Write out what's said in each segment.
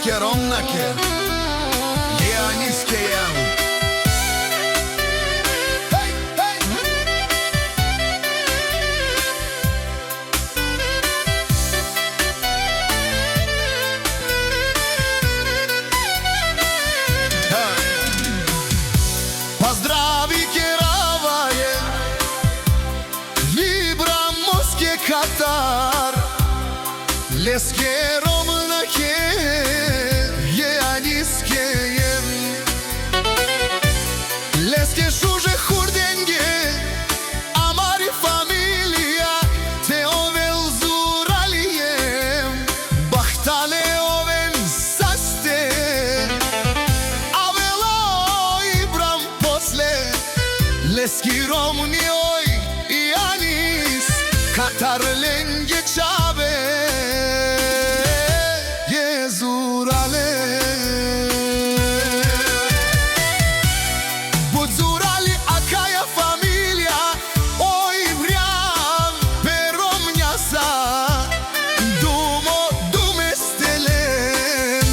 Leske romnake Jeaniske jem Katar Leske romnake Jeaniske jem Leske šuže hurdenge Amari familija Te ovel zurali jem Bahtale oven saste Avelo ibram posle Leski romni oj Jeanis Katar lenge çave Jezurale Buzurali akaya familia Oj vriam peromnjasa Dumo dumestelen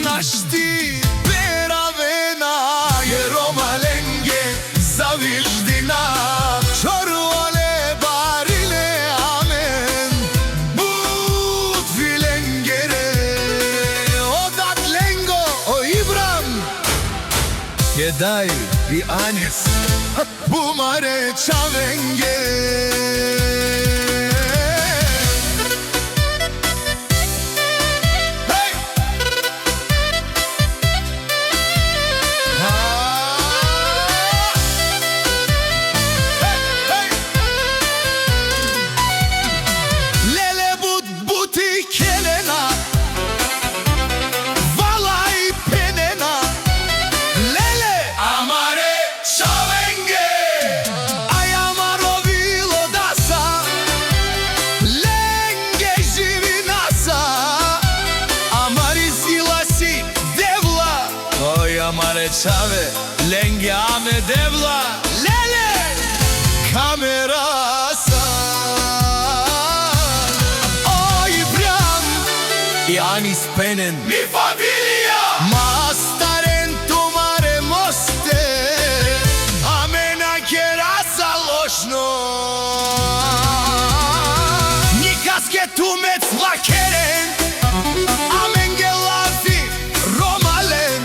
Našti peravena Je Roma lenge zaviždina Jedaj i Anis Bumare čavenge Lele but buti kelena Amare čave, lenge ame devla Lele, kamera san Oj bram, Jeanis penen Mi familia Mastaren tumare moste Amena kerasa lošno Nikaske tumec vlakeren Amen gelazi romalen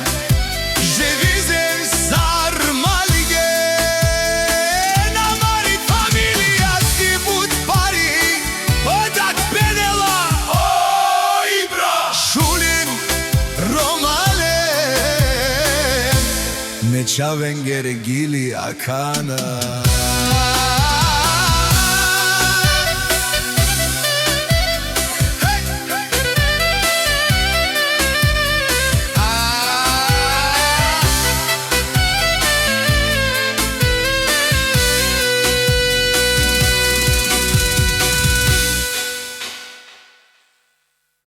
Çavenge regili akana